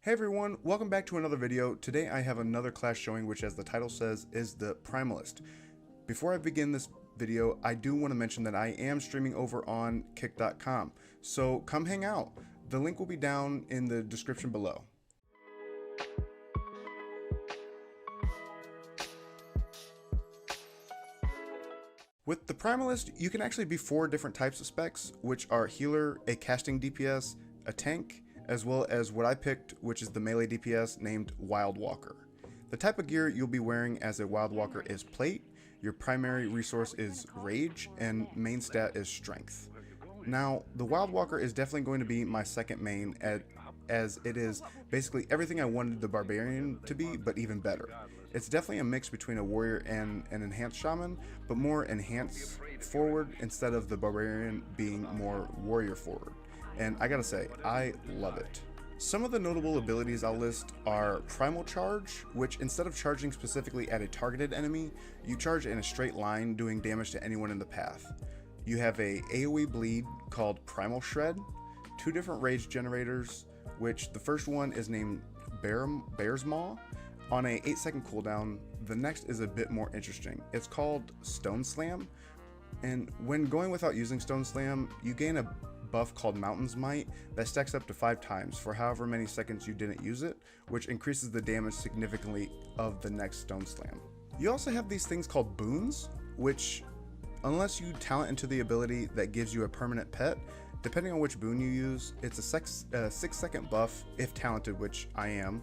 Hey everyone, welcome back to another video. Today I have another class showing, which as the title says is the Primalist. Before I begin this video, I do want to mention that I am streaming over on kick.com, so come hang out. The link will be down in the description below. With the Primalist, you can actually be 4 different types of specs, which are healer, a casting DPS, a tank, as well as what I picked, which is the melee DPS named Wild Walker. The type of gear you'll be wearing as a Wild Walker is plate, your primary resource is rage, and main stat is strength. Now, the Wild Walker is definitely going to be my second main, as it is basically everything I wanted the Barbarian to be, but even better. It's definitely a mix between a warrior and an enhanced shaman, but more enhanced forward instead of the Barbarian being more warrior forward. And I gotta say, I love it. Some of the notable abilities I'll list are Primal Charge, which instead of charging specifically at a targeted enemy, you charge in a straight line doing damage to anyone in the path. You have a AoE bleed called Primal Shred, 2 different rage generators, which the first one is named Bear's Maw on a 8-second cooldown. The next is a bit more interesting. It's called Stone Slam, and when going without using Stone Slam, you gain a buff called Mountain's Might that stacks up to 5 times for however many seconds you didn't use it, which increases the damage significantly of the next Stone Slam. You also have these things called boons, which unless you talent into the ability that gives you a permanent pet, depending on which boon you use, it's a 6-second buff if talented, which I am,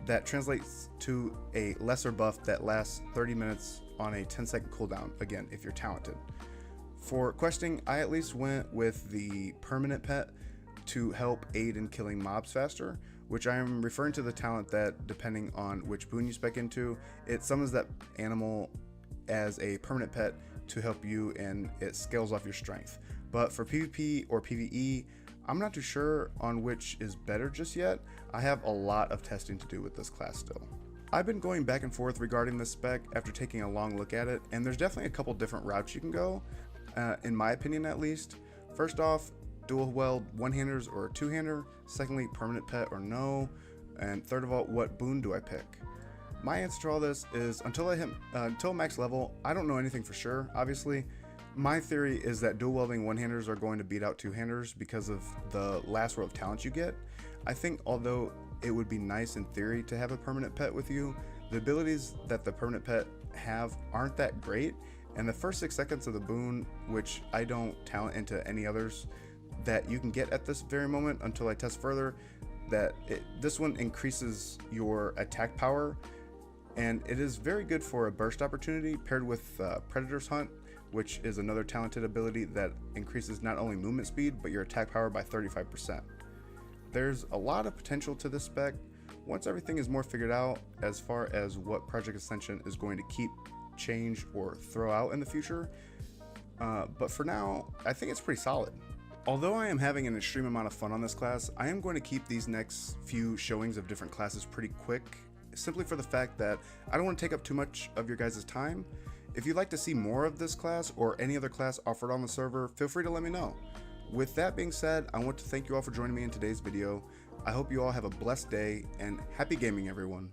that translates to a lesser buff that lasts 30 minutes on a 10-second cooldown, again if you're talented. For questing, I at least went with the permanent pet to help aid in killing mobs faster, which I am referring to the talent that, depending on which boon you spec into, it summons that animal as a permanent pet to help you, and it scales off your strength. But for PvP or PvE, I'm not too sure on which is better just yet. I have a lot of testing to do with this class still. I've been going back and forth regarding this spec after taking a long look at it, and there's definitely a couple different routes you can go. In my opinion at least. First off, dual weld one-handers or a two-hander. Secondly, permanent pet or no. And third of all, what boon do I pick? My answer to all this is until max level, I don't know anything for sure, obviously. My theory is that dual welding one-handers are going to beat out two-handers because of the last row of talents you get. I think although it would be nice in theory to have a permanent pet with you, the abilities that the permanent pet have aren't that great. And the first 6 seconds of the boon, which I don't talent into any others that you can get at this very moment until I test further, this one increases your attack power, and it is very good for a burst opportunity paired with Predator's Hunt, which is another talented ability that increases not only movement speed but your attack power by 35%. There's a lot of potential to this spec once everything is more figured out as far as what Project Ascension is going to keep, change, or throw out in the future, but for now I think it's pretty solid. Although I am having an extreme amount of fun on this class, I am going to keep these next few showings of different classes pretty quick, simply for the fact that I don't want to take up too much of your guys' time. If you'd like to see more of this class or any other class offered on the server, feel free to let me know. With that being said, I want to thank you all for joining me in today's video. I hope you all have a blessed day, and happy gaming everyone.